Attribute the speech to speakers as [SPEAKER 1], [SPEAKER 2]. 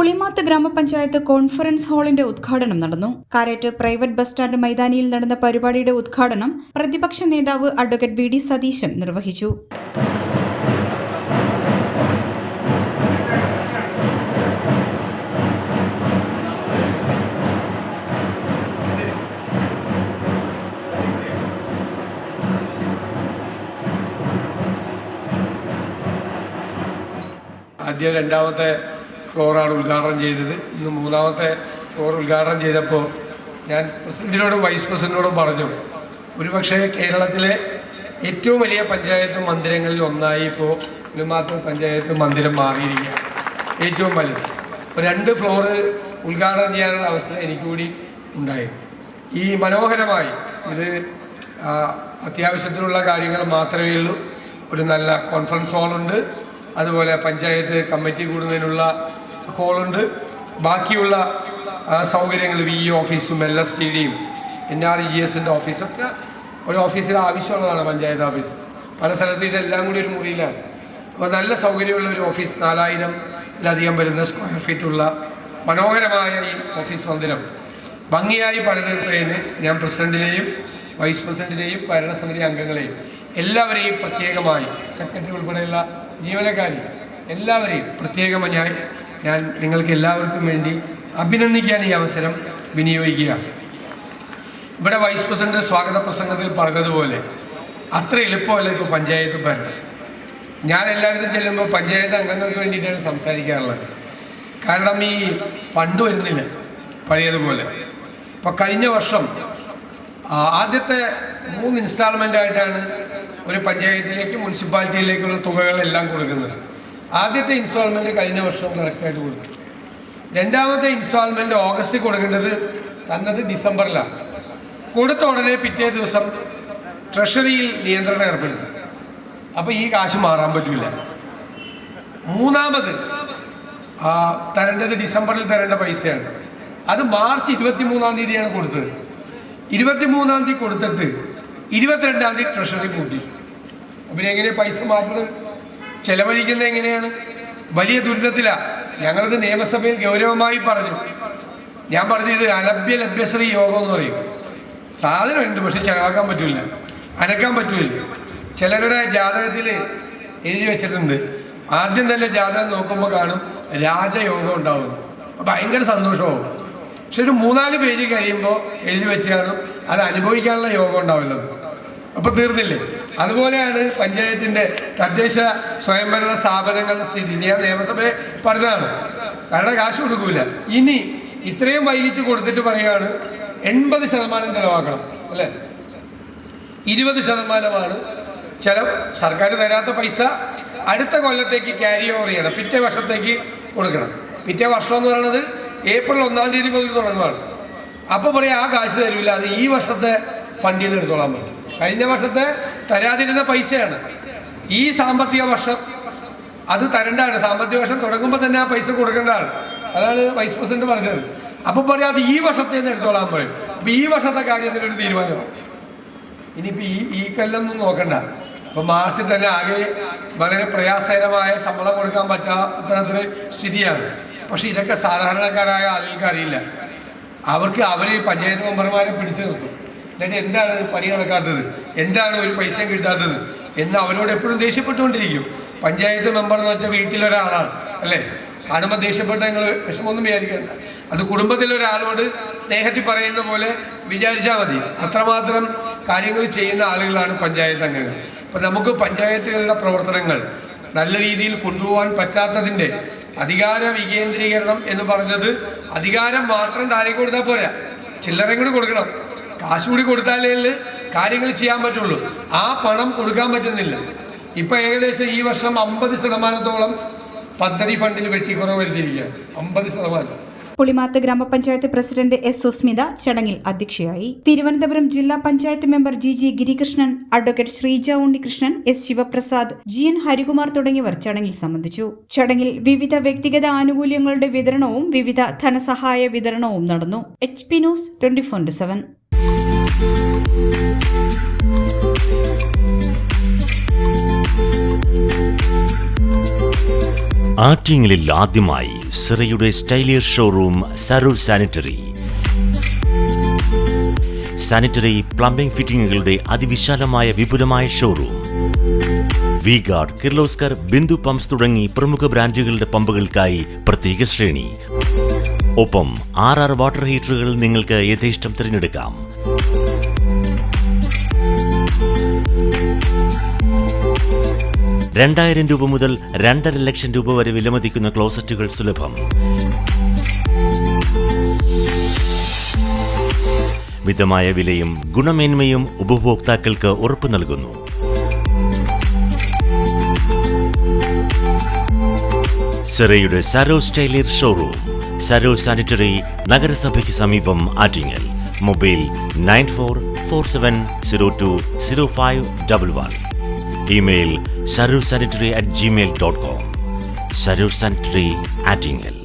[SPEAKER 1] പുളിമാത്ത് ഗ്രാമപഞ്ചായത്ത് കോൺഫറൻസ് ഹാളിന്റെ ഉദ്ഘാടനം നടന്നു. കാരേറ്റ് പ്രൈവറ്റ് ബസ് സ്റ്റാൻഡ് മൈതാനിയിൽ നടന്ന പരിപാടിയുടെ ഉദ്ഘാടനം പ്രതിപക്ഷ നേതാവ് അഡ്വക്കേറ്റ് വി ഡി സതീശൻ നിർവഹിച്ചു.
[SPEAKER 2] ആദ്യം രണ്ടാമത്തെ ഫ്ലോറാണ് ഉദ്ഘാടനം ചെയ്തത്. ഇന്ന് മൂന്നാമത്തെ ഫ്ലോർ ഉദ്ഘാടനം ചെയ്തപ്പോൾ ഞാൻ പ്രസിഡന്റിനോടും വൈസ് പ്രസിഡന്റിനോടും പറഞ്ഞു, ഒരുപക്ഷെ കേരളത്തിലെ ഏറ്റവും വലിയ പഞ്ചായത്ത് മന്ദിരങ്ങളിൽ ഒന്നായി ഇപ്പോൾ പുളിമാത്ത് പഞ്ചായത്ത് മന്ദിരം മാറിയിരിക്കുകയാണ്. ഏറ്റവും വലുത്. ഇപ്പോൾ 2 ഫ്ലോറ് ഉദ്ഘാടനം ചെയ്യാനുള്ള അവസരം എനിക്ക് കൂടി ഉണ്ടായി. ഈ മനോഹരമായി ഇത് അത്യാവശ്യത്തിനുള്ള കാര്യങ്ങൾ മാത്രമേ ഉള്ളൂ. ഒരു നല്ല കോൺഫറൻസ് ഹാളുണ്ട്, അതുപോലെ പഞ്ചായത്ത് കമ്മിറ്റി കൂടുന്നതിനുള്ള ഹോളുണ്ട്. ബാക്കിയുള്ള സൗകര്യങ്ങൾ VE ഓഫീസും LSTDയും NREGSൻ്റെ ഓഫീസൊക്കെ ഒരു ഓഫീസിൽ ആവശ്യമുള്ളതാണ്. പഞ്ചായത്ത് ഓഫീസ് പല സ്ഥലത്ത് ഇതെല്ലാം കൂടി ഒരു മുറിയിലാണ്. അപ്പോൾ നല്ല സൗകര്യമുള്ള ഒരു ഓഫീസ്, 4000-ലധികം വരുന്ന സ്ക്വയർ ഫീറ്റുള്ള മനോഹരമായ ഈ ഓഫീസ് മന്ദിരം ഭംഗിയായി പണിതീർത്തതിന് ഞാൻ പ്രസിഡന്റിനെയും വൈസ് പ്രസിഡന്റിനെയും ഭരണസമിതി അംഗങ്ങളെയും എല്ലാവരെയും പ്രത്യേകമായി, സെക്രട്ടറി ഉൾപ്പെടെയുള്ള ജീവനക്കാരെയും എല്ലാവരെയും പ്രത്യേകമായി ഞാൻ നിങ്ങൾക്ക് എല്ലാവർക്കും വേണ്ടി അഭിനന്ദിക്കാൻ ഈ അവസരം വിനിയോഗിക്കുകയാണ്. ഇവിടെ വൈസ് പ്രസിഡന്റ് സ്വാഗത പ്രസംഗത്തിൽ പറഞ്ഞതുപോലെ അത്ര എളുപ്പമല്ല ഇപ്പോൾ പഞ്ചായത്ത് ഭരണം. ഞാൻ എല്ലായിടത്തും ചെല്ലുമ്പോൾ പഞ്ചായത്ത് അംഗങ്ങൾക്ക് വേണ്ടിയിട്ടാണ് സംസാരിക്കാറുള്ളത്. കാരണം ഈ ഫണ്ട് വരുന്നില്ല പഴയതുപോലെ. ഇപ്പോൾ കഴിഞ്ഞ വർഷം ആദ്യത്തെ 3 ഇൻസ്റ്റാൾമെൻ്റായിട്ടാണ് ഒരു പഞ്ചായത്തിലേക്ക് മുനിസിപ്പാലിറ്റിയിലേക്കുള്ള തുകകളെല്ലാം കൊടുക്കുന്നത്. ആദ്യത്തെ ഇൻസ്റ്റാൾമെൻറ്റ് കഴിഞ്ഞ വർഷം കറക്റ്റായിട്ട് കൊടുത്തു. രണ്ടാമത്തെ ഇൻസ്റ്റാൾമെൻറ്റ് ഓഗസ്റ്റിൽ കൊടുക്കേണ്ടത് തന്നത് ഡിസംബറിലാണ്. കൊടുത്ത ഉടനെ പിറ്റേ ദിവസം ട്രഷറിയിൽ നിയന്ത്രണം ഏർപ്പെടുത്തി. അപ്പോൾ ഈ കാശ് മാറാൻ പറ്റില്ല. മൂന്നാമത് തരേണ്ടത് ഡിസംബറിൽ തരേണ്ട പൈസയാണ്. അത് മാർച്ച് 23-ാം തീയതിയാണ് കൊടുത്തത്. 23-ാം തീയതി കൊടുത്തിട്ട് 22-ാം തീയതി ട്രഷറി പൂട്ടി. അപ്പം എങ്ങനെ പൈസ മാറ്റുന്നത്, ചെലവഴിക്കുന്നത് എങ്ങനെയാണ്? വലിയ ദുരിതത്തിലാണ്. ഞങ്ങളത് നിയമസഭയിൽ ഗൗരവമായി പറഞ്ഞു. ഞാൻ പറഞ്ഞു, ഇത് ലഭ്യശ്രീ യോഗം എന്ന് പറയും. സാധനമുണ്ട്, പക്ഷെ ചെലവാക്കാൻ പറ്റില്ല, അനക്കാൻ പറ്റില്ല. ചിലരുടെ ജാതകത്തിൽ എഴുതി വെച്ചിട്ടുണ്ട്, ആദ്യം തന്നെ ജാതകം നോക്കുമ്പോൾ കാണും രാജയോഗം ഉണ്ടാവും. ഭയങ്കര സന്തോഷമാവും. പക്ഷെ ഒരു 3-4 പേജ് കഴിയുമ്പോൾ എഴുതി വെച്ച് കാണും അത് അനുഭവിക്കാനുള്ള യോഗം ഉണ്ടാവില്ല. അപ്പോൾ തീർന്നില്ലേ? അതുപോലെയാണ് പഞ്ചായത്തിൻ്റെ തദ്ദേശ സ്വയംഭരണ സ്ഥാപനങ്ങളുടെ സ്ഥിതി. ഞാൻ നിയമസഭയെ പറഞ്ഞതാണ്, കാരണം കാശ് കൊടുക്കൂല. ഇനി ഇത്രയും വൈകിച്ച് കൊടുത്തിട്ട് പറയുകയാണ് 80% ചിലവാക്കണം, അല്ലേ? 20%മാണ് ചിലവ്. സർക്കാർ തരാത്ത പൈസ അടുത്ത കൊല്ലത്തേക്ക് ക്യാരി ഓവർ ചെയ്യണം, പിറ്റേ വർഷത്തേക്ക് കൊടുക്കണം. പിറ്റേ വർഷം എന്ന് പറയുന്നത് ഏപ്രിൽ 1-ാം തീയതി മുതൽ തുടങ്ങുകയാണ്. അപ്പോൾ പറയാം ആ കാശ് തരില്ല, അത് ഈ വർഷത്തെ ഫണ്ടിൽ നിന്ന് എടുത്തോളാൻ പറ്റും. കഴിഞ്ഞ വർഷത്തെ തരാതിരുന്ന പൈസയാണ്. ഈ സാമ്പത്തിക വർഷം അത് തരേണ്ടതാണ്. സാമ്പത്തിക വർഷം തുടങ്ങുമ്പോൾ തന്നെ ആ പൈസ കൊടുക്കേണ്ടതാണ്. അതാണ് വൈസ് പ്രസിഡന്റ് പറഞ്ഞത്. അപ്പോൾ പറയാം അത് ഈ വർഷത്തെ നിന്ന് എടുത്തോളാൻ പറയും. അപ്പോൾ ഈ വർഷത്തെ കാര്യത്തിലൊരു തീരുമാനമാണ്. ഇനിയിപ്പോൾ ഈ കൊല്ലമൊന്നും നോക്കണ്ട. അപ്പോൾ മാർച്ചിൽ തന്നെ ആകെ വളരെ പ്രയാസകരമായ ശമ്പളം കൊടുക്കാൻ പറ്റാത്ത സ്ഥിതിയാണ്. പക്ഷെ ഇതൊക്കെ സാധാരണക്കാരായ ആളുകൾക്ക് അറിയില്ല. അവർ പഞ്ചായത്ത് മെമ്പർമാരെ പിടിച്ചു നിർത്തും. എന്നിട്ട് എന്താണ് പണി നടക്കാത്തത്, എന്താണ് ഒരു പൈസയും കിട്ടാത്തത് എന്ന് അവരോട് എപ്പോഴും ദേഷ്യപ്പെട്ടുകൊണ്ടിരിക്കും. പഞ്ചായത്ത് മെമ്പർ എന്ന് വെച്ചാൽ വീട്ടിലൊരാളാണ്, അല്ലേ? കാണുമ്പോൾ ദേഷ്യപ്പെട്ട നിങ്ങൾ വിഷമമൊന്നും വിചാരിക്കണ്ട. അത് കുടുംബത്തിലൊരാളോട് സ്നേഹത്തിൽ പറയുന്ന പോലെ വിചാരിച്ചാൽ മതി. അത്രമാത്രം കാര്യങ്ങൾ ചെയ്യുന്ന ആളുകളാണ് പഞ്ചായത്ത് അംഗങ്ങൾ. അപ്പം നമുക്ക് പഞ്ചായത്തുകളുടെ പ്രവർത്തനങ്ങൾ നല്ല രീതിയിൽ കൊണ്ടുപോകാൻ പറ്റാത്തതിൻ്റെ അധികാര വികേന്ദ്രീകരണം എന്ന് പറഞ്ഞത് അധികാരം മാത്രം താഴേക്ക് കൊടുത്താൽ പോരാ, ചില്ലറയും കൂടി കൊടുക്കണം. കാശ് കൂടി കൊടുത്താലേ കാര്യങ്ങൾ ചെയ്യാൻ പറ്റുള്ളൂ. ആ പണം കൊടുക്കാൻ പറ്റുന്നില്ല. ഇപ്പം ഏകദേശം ഈ വർഷം 50%-ഓളം പദ്ധതി ഫണ്ടിൽ വെട്ടിക്കുറവ് വരുത്തിയിരിക്കുക. 50%.
[SPEAKER 1] പുളിമാത്ത് ഗ്രാമപഞ്ചായത്ത് പ്രസിഡന്റ് S. സുസ്മിത ചടങ്ങിൽ അധ്യക്ഷയായി. തിരുവനന്തപുരം ജില്ലാ panchayat member GG Girikrishnan, advocate Sreeja Unnikrishnan, S. Sivaprasad, GN Harikumar തുടങ്ങിയവർ ചടങ്ങിൽ സംബന്ധിച്ചു. ചടങ്ങിൽ വിവിധ വ്യക്തിഗത ആനുകൂല്യങ്ങളുടെ വിതരണവും വിവിധ ധനസഹായ വിതരണവും നടന്നു. HP news 24/7.
[SPEAKER 3] ആറ്റിങ്ങലിൽ ആദ്യമായി സിറയുടെ സ്റ്റൈലിയർ ഷോറൂം സരൂർ സാനിറ്ററി. സാനിറ്ററി പ്ലംബിംഗ് ഫിറ്റിംഗുകളുടെ അതിവിശാലമായ വിപുലമായ ഷോറൂം. വി-ഗാർഡ്, കിർലോസ്കർ, ബിന്ദു പമ്പ്സ് തുടങ്ങി പ്രമുഖ ബ്രാൻഡുകളുടെ പമ്പുകൾക്കായി പ്രത്യേക ശ്രേണി. ഒപ്പം 6 വാട്ടർ ഹീറ്ററുകൾ നിങ്ങൾക്ക് യഥേഷ്ടം തിരഞ്ഞെടുക്കാം. ₹2,000 മുതൽ 2.5 ലക്ഷം വരെ വിലമതിക്കുന്ന ക്ലോസറ്റുകൾ സുലഭം. മിതമായ വിലയും ഗുണമേന്മയും ഉപഭോക്താക്കൾക്ക് ഉറപ്പു നൽകുന്നു. സിറയുടെ സരോ സ്റ്റൈലിയർ ഷോറൂം, സരോ സാനിറ്ററി, നഗരസഭയ്ക്ക് സമീപം, Attingal. Mobile 9447020511. Email sarursanitary@gmail.com. Sarur Sanitary, Attingal.